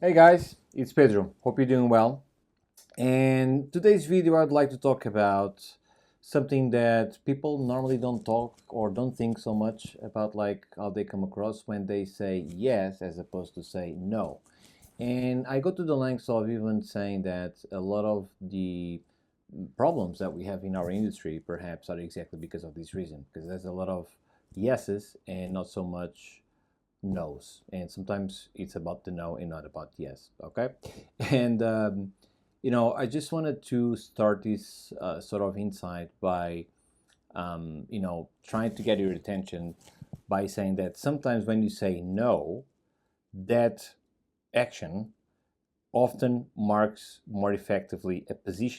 Hey guys, it's Pedro. Hope you're doing well. And today's video, I'd like to talk about something that people normally don't talk or don't think so much about, like how they come across when they say yes as opposed to say no. And I go to the lengths of even saying that a lot of the problems that we have in our industry perhaps are exactly because of this reason, because there's a lot of yeses and not so much no's, and sometimes it's about the no and not about yes. Okay. And I just wanted to start this sort of insight by trying to get your attention by saying that sometimes when you say no, that action often marks more effectively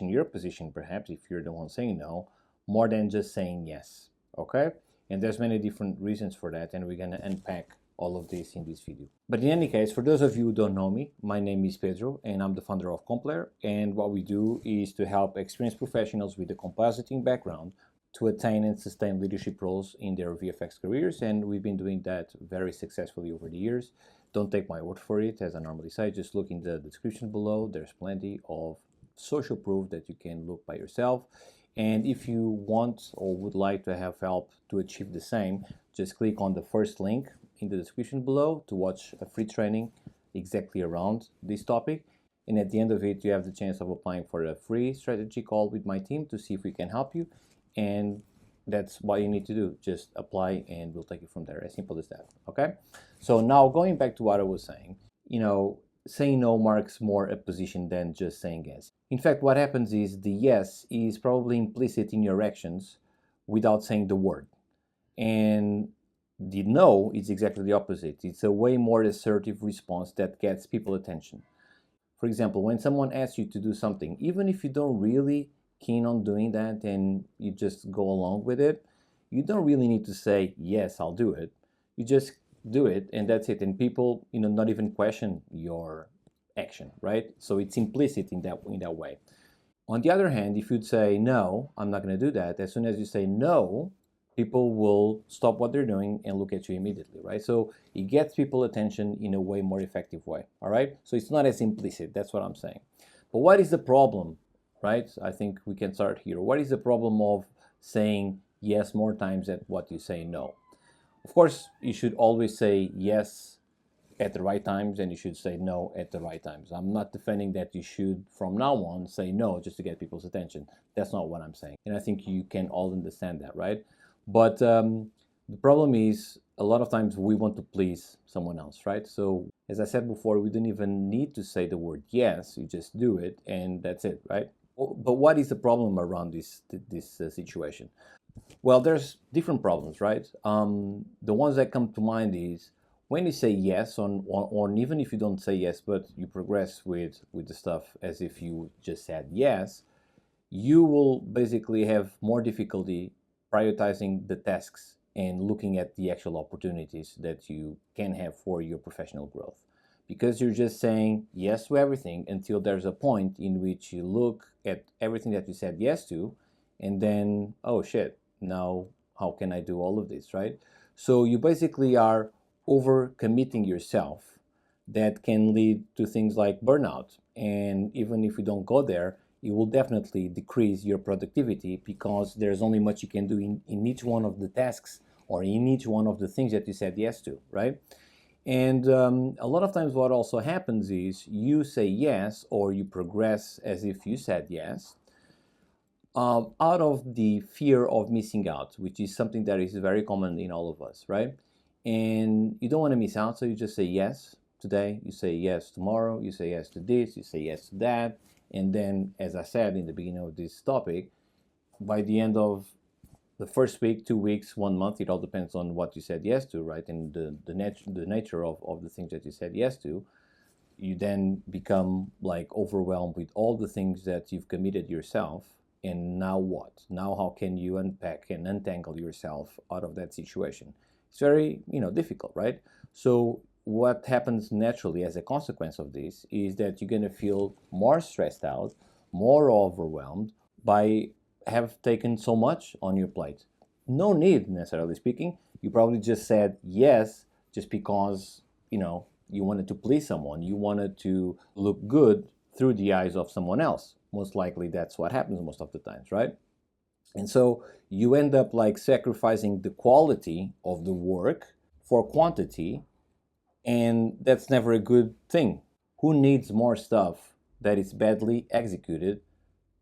your position, perhaps if you're the one saying no, more than just saying yes. Okay. And there's many different reasons for that, and we're going to unpack all of this in this video. But in any case, for those of you who don't know me, my name is Pedro and I'm the founder of Lair, and what we do is to help experienced professionals with a compositing background to attain and sustain leadership roles in their VFX careers, and we've been doing that very successfully over the years. Don't take my word for it, as I normally say, just look in the description below. There's plenty of social proof that you can look by yourself. And if you want or would like to have help to achieve the same, just click on the first link in the description below to watch a free training exactly around this topic. And at the end of it, you have the chance of applying for a free strategy call with my team to see if we can help you. And that's what you need to do. Just apply and we'll take it from there. As simple as that. Okay? So now going back to what I was saying, saying no marks more a position than just saying yes. In fact, what happens is the yes is probably implicit in your actions without saying the word. And the no is exactly the opposite. It's a way more assertive response that gets people attention. For example, when someone asks you to do something, even if you don't really keen on doing that and you just go along with it, you don't really need to say, yes, I'll do it. You just do it and that's it. And people, not even question your action, right? So it's implicit in that way. On the other hand, if you'd say, no, I'm not going to do that, as soon as you say no, people will stop what they're doing and look at you immediately, right? So it gets people attention in a way more effective way, all right? So it's not as implicit, that's what I'm saying. But what is the problem, right? I think we can start here. What is the problem of saying yes more times than what you say no? Of course, you should always say yes at the right times and you should say no at the right times. I'm not defending that you should from now on say no just to get people's attention. That's not what I'm saying. And I think you can all understand that, right? But the problem is a lot of times we want to please someone else, right? So as I said before, we don't even need to say the word yes, you just do it and that's it, right? But what is the problem around this situation? Well, there's different problems, right? The ones that come to mind is when you say yes, or even if you don't say yes, but you progress with the stuff as if you just said yes, you will basically have more difficulty prioritizing the tasks and looking at the actual opportunities that you can have for your professional growth. Because you're just saying yes to everything until there's a point in which you look at everything that you said yes to, and then, oh shit, now how can I do all of this, right? So you basically are over committing yourself. That can lead to things like burnout. And even if you don't go there, it will definitely decrease your productivity because there's only much you can do in each one of the tasks or in each one of the things that you said yes to, right? And a lot of times what also happens is you say yes or you progress as if you said yes out of the fear of missing out, which is something that is very common in all of us, right? And you don't want to miss out, so you just say yes today, you say yes tomorrow, you say yes to this, you say yes to that. And then, as I said in the beginning of this topic, by the end of the first week, 2 weeks, 1 month, it all depends on what you said yes to, right? And the nature of the things that you said yes to, you then become like overwhelmed with all the things that you've committed yourself. And now what? Now how can you unpack and untangle yourself out of that situation? It's very, difficult, right? So what happens naturally as a consequence of this is that you're going to feel more stressed out, more overwhelmed by have taken so much on your plate. No need, necessarily speaking. You probably just said yes just because, You wanted to please someone. You wanted to look good through the eyes of someone else. Most likely that's what happens most of the times, right? And so you end up like sacrificing the quality of the work for quantity, and that's never a good thing. Who needs more stuff that is badly executed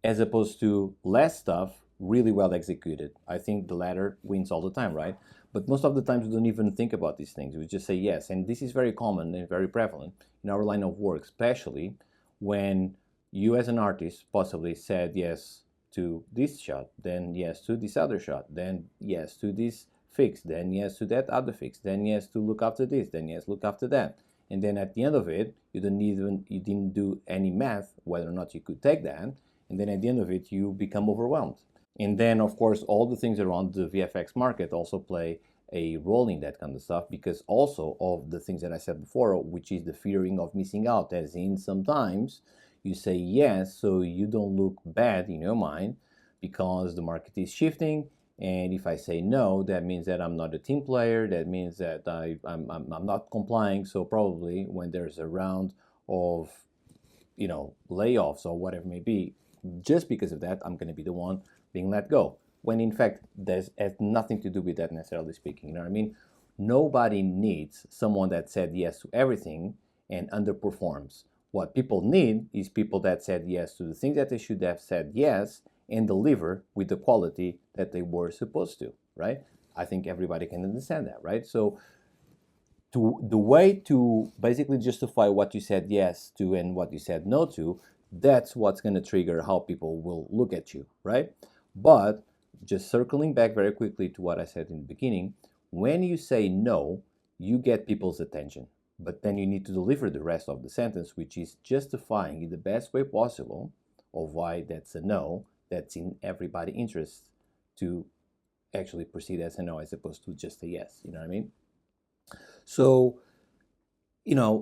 as opposed to less stuff really well executed? I think the latter wins all the time, right? But most of the times we don't even think about these things. We just say yes. And this is very common and very prevalent in our line of work, especially when you as an artist possibly said yes to this shot, then yes to this other shot, then yes to this fix, then yes to that other fix, then yes to look after this, then yes look after that. And then at the end of it, you didn't do any math whether or not you could take that, and then at the end of it you become overwhelmed. And then of course all the things around the VFX market also play a role in that kind of stuff, because also of the things that I said before, which is the fearing of missing out, as in sometimes you say yes so you don't look bad in your mind because the market is shifting, and if I say no, that means that I'm not a team player, that means that I'm not complying, so probably when there's a round of layoffs or whatever it may be, just because of that, I'm going to be the one being let go. When in fact, there's has nothing to do with that necessarily speaking. You know what I mean? Nobody needs someone that said yes to everything and underperforms. What people need is people that said yes to the things that they should have said yes and deliver with the quality that they were supposed to, right? I think everybody can understand that, right? So the way to basically justify what you said yes to and what you said no to, that's what's going to trigger how people will look at you, right? But just circling back very quickly to what I said in the beginning, when you say no, you get people's attention. But then you need to deliver the rest of the sentence, which is justifying in the best way possible of why that's a no, that's in everybody's interest to actually proceed as a no as opposed to just a yes. You know what I mean? So,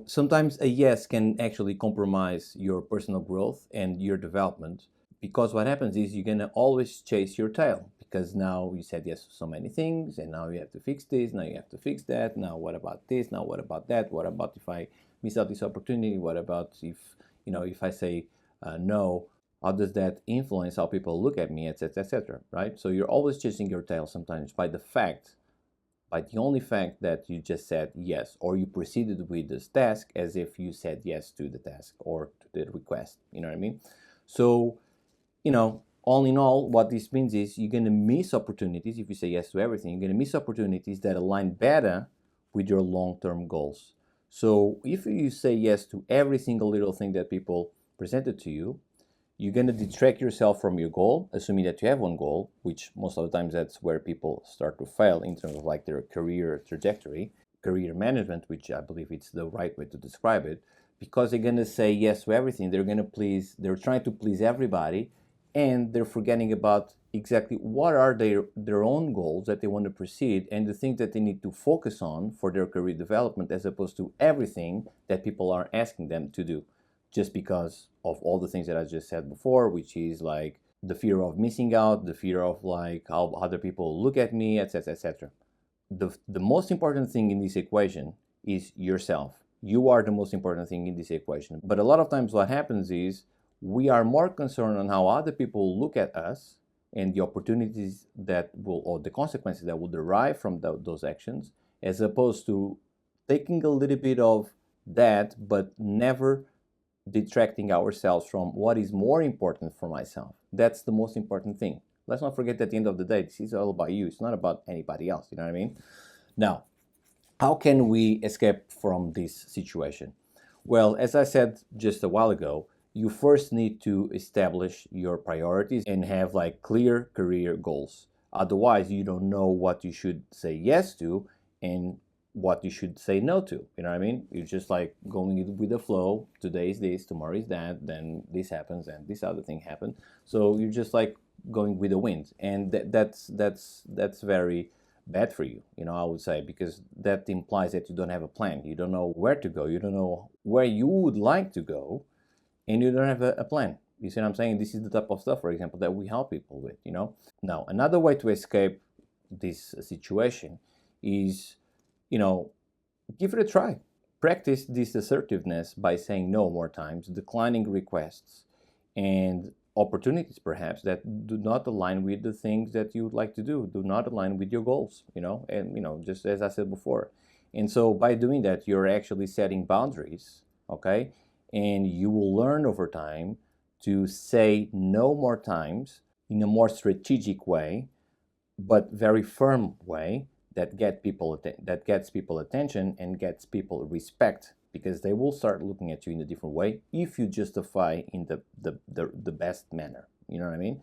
sometimes a yes can actually compromise your personal growth and your development, because what happens is you're going to always chase your tail, because now you said yes to so many things and now you have to fix this, now you have to fix that, now what about this, now what about that, what about if I miss out this opportunity, what about if I say no, how does that influence how people look at me, etc., etc., right? So you're always chasing your tail sometimes by the only fact that you just said yes, or you proceeded with this task as if you said yes to the task or to the request. You know what I mean? So, all in all, what this means is you're going to miss opportunities if you say yes to everything. You're going to miss opportunities that align better with your long-term goals. So if you say yes to every single little thing that people presented to you, you're going to detract yourself from your goal, assuming that you have one goal, which most of the times that's where people start to fail in terms of like their career trajectory, career management, which I believe it's the right way to describe it, because they're going to say yes to everything. They're trying to please everybody, and they're forgetting about exactly what are their own goals that they want to proceed and the things that they need to focus on for their career development, as opposed to everything that people are asking them to do, just because of all the things that I just said before, which is like the fear of missing out, the fear of like how other people look at me, etc., etc. The most important thing in this equation is yourself. You are the most important thing in this equation. But a lot of times what happens is we are more concerned on how other people look at us and the opportunities that will, or the consequences that will derive from those actions, as opposed to taking a little bit of that, but never detracting ourselves from what is more important for myself. That's the most important thing. Let's not forget that at the end of the day, this is all about you. It's not about anybody else. You know what I mean? Now, how can we escape from this situation? Well, as I said just a while ago, you first need to establish your priorities and have like clear career goals. Otherwise, you don't know what you should say yes to and what you should say no to. You know what I mean? You're just like going with the flow. Today is this, tomorrow is that, then this happens, and this other thing happens. So you're just like going with the wind, and that's very bad for you, I would say, because that implies that you don't have a plan. You don't know where to go. You don't know where you would like to go, and you don't have a plan. You see what I'm saying? This is the type of stuff, for example, that we help people with. Now, another way to escape this situation is, give it a try. Practice this assertiveness by saying no more times, declining requests and opportunities perhaps that do not align with the things that you would like to do not align with your goals, and just as I said before. And so by doing that, you're actually setting boundaries, okay? And you will learn over time to say no more times in a more strategic way, but very firm way that gets people attention and gets people respect, because they will start looking at you in a different way if you justify in the best manner. You know what I mean?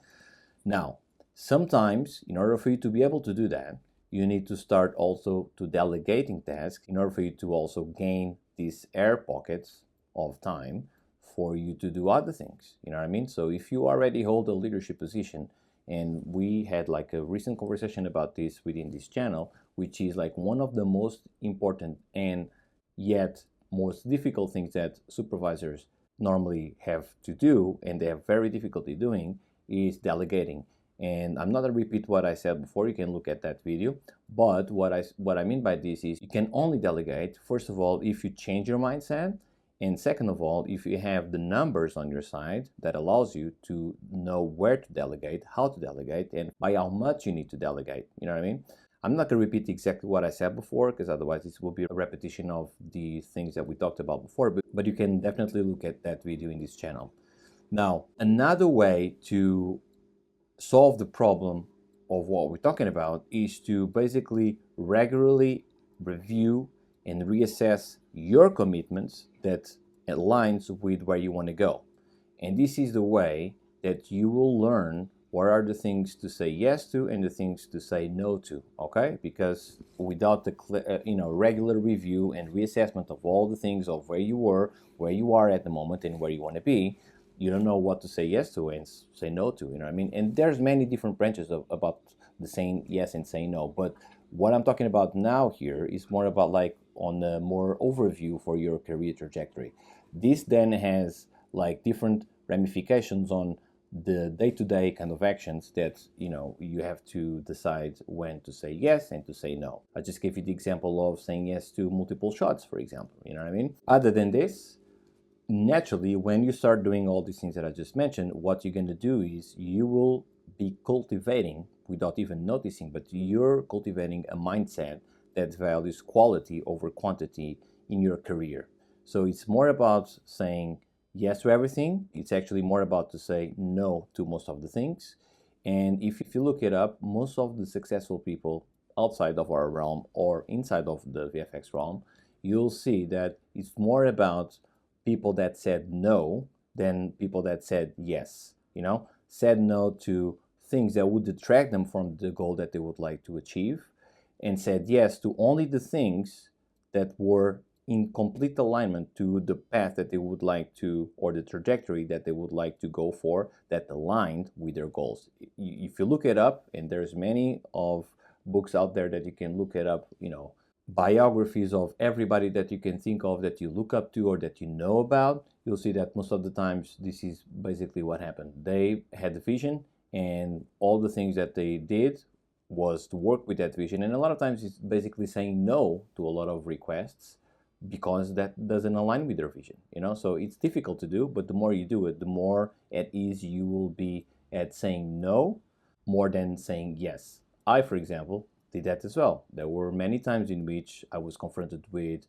Now, sometimes in order for you to be able to do that, you need to start also to delegating tasks in order for you to also gain these air pockets of time for you to do other things. You know what I mean? So if you already hold a leadership position, and we had like a recent conversation about this within this channel, which is like one of the most important and yet most difficult things that supervisors normally have to do, and they have very difficulty doing, is delegating. And I'm not going to repeat what I said before. You can look at that video. But what I mean by this is you can only delegate, first of all, if you change your mindset, and second of all, if you have the numbers on your side that allows you to know where to delegate, how to delegate, and by how much you need to delegate. You know what I mean? I'm not going to repeat exactly what I said before, because otherwise this will be a repetition of the things that we talked about before, but you can definitely look at that video in this channel. Now, another way to solve the problem of what we're talking about is to basically regularly review and reassess your commitments that aligns with where you want to go. And this is the way that you will learn what are the things to say yes to and the things to say no to, okay? Because without the regular review and reassessment of all the things of where you were, where you are at the moment, and where you want to be, you don't know what to say yes to and say no to. You know what I mean? And there's many different branches about the saying yes and saying no. But what I'm talking about now here is more about like on a more overview for your career trajectory. This then has like different ramifications on the day-to-day kind of actions that you have to decide when to say yes and to say no. I just gave you the example of saying yes to multiple shots, for example. You know what I mean? Other than this, naturally, when you start doing all these things that I just mentioned, what you're going to do is you will be cultivating, without even noticing, but you're cultivating a mindset that values quality over quantity in your career. So it's more about saying yes to everything. It's actually more about to say no to most of the things. And if you look it up, most of the successful people outside of our realm or inside of the VFX realm, you'll see that it's more about people that said no than people that said yes. Said no to things that would detract them from the goal that they would like to achieve, and said yes to only the things that were in complete alignment to the path that they would like to, or the trajectory that they would like to go for, that aligned with their goals. If you look it up, and there's many of books out there that you can look it up, biographies of everybody that you can think of that you look up to or that you know about, you'll see that most of the times this is basically what happened. They had the vision, and all the things that they did was to work with that vision. And a lot of times it's basically saying no to a lot of requests because that doesn't align with their vision. So it's difficult to do, but the more you do it, the more at ease you will be at saying no more than saying yes. I, for example, did that as well. There were many times in which I was confronted with,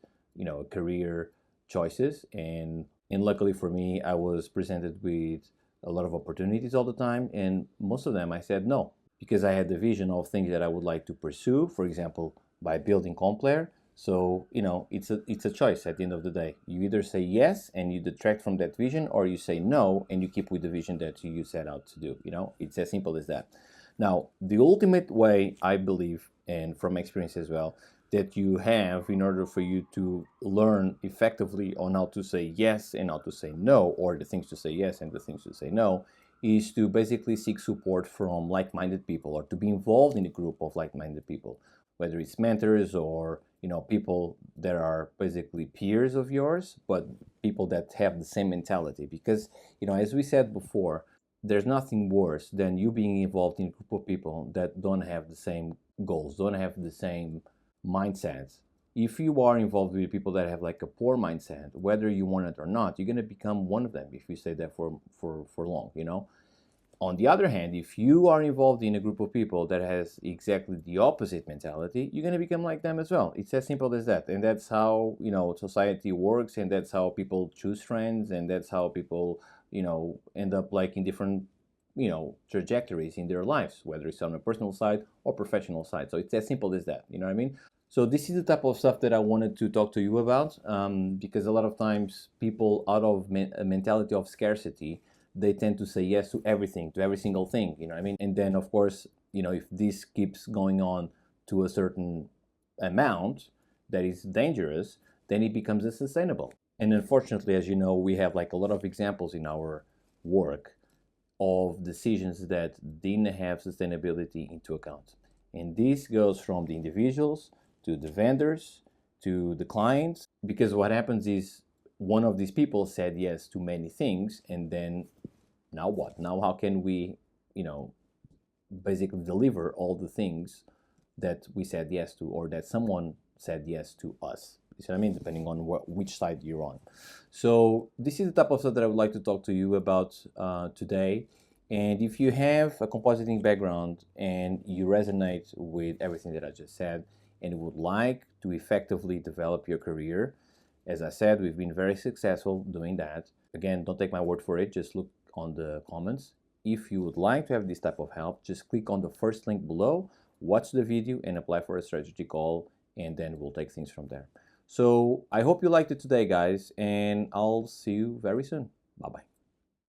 career choices, and luckily for me, I was presented with a lot of opportunities all the time, and most of them I said no because I had the vision of things that I would like to pursue. For example, by building Complair. So it's a choice at the end of the day. You either say yes and you detract from that vision, or you say no and you keep with the vision that you set out to do. It's as simple as that. Now, the ultimate way, I believe, and from experience as well, that you have in order for you to learn effectively on how to say yes and how to say no, or the things to say yes and the things to say no, is to basically seek support from like-minded people, or to be involved in a group of like-minded people, whether it's mentors or people that are basically peers of yours, but people that have the same mentality. Because as we said before, there's nothing worse than you being involved in a group of people that don't have the same goals, don't have the same mindsets, if you are involved with people that have like a poor mindset, whether you want it or not, you're going to become one of them if you stay there for long, you know. On the other hand, if you are involved in a group of people that has exactly the opposite mentality, you're going to become like them as well. It's as simple as that. And that's how, you know, society works, and that's how people choose friends, and that's how people, you know, end up like in different, you know, trajectories in their lives, whether it's on a personal side or professional side. So it's as simple as that. You know what I mean? So this is the type of stuff that I wanted to talk to you about, because a lot of times people, out of a mentality of scarcity, they tend to say yes to everything, to every single thing, you know what I mean? And then, of course, you know, if this keeps going on to a certain amount that is dangerous, then it becomes unsustainable. And unfortunately, as you know, we have like a lot of examples in our work of decisions that didn't have sustainability into account. And this goes from the individuals to the vendors to the clients, because what happens is one of these people said yes to many things, and then now what? Now how can we, you know, basically deliver all the things that we said yes to, or that someone said yes to us? You see what I mean? Depending on which side you're on. So this is the type of stuff that I would like to talk to you about today. And if you have a compositing background and you resonate with everything that I just said and would like to effectively develop your career, as I said, we've been very successful doing that. Again, don't take my word for it, just look on the comments. If you would like to have this type of help, just click on the first link below, watch the video, and apply for a strategy call, and then we'll take things from there. So I hope you liked it today, guys, and I'll see you very soon. Bye-bye.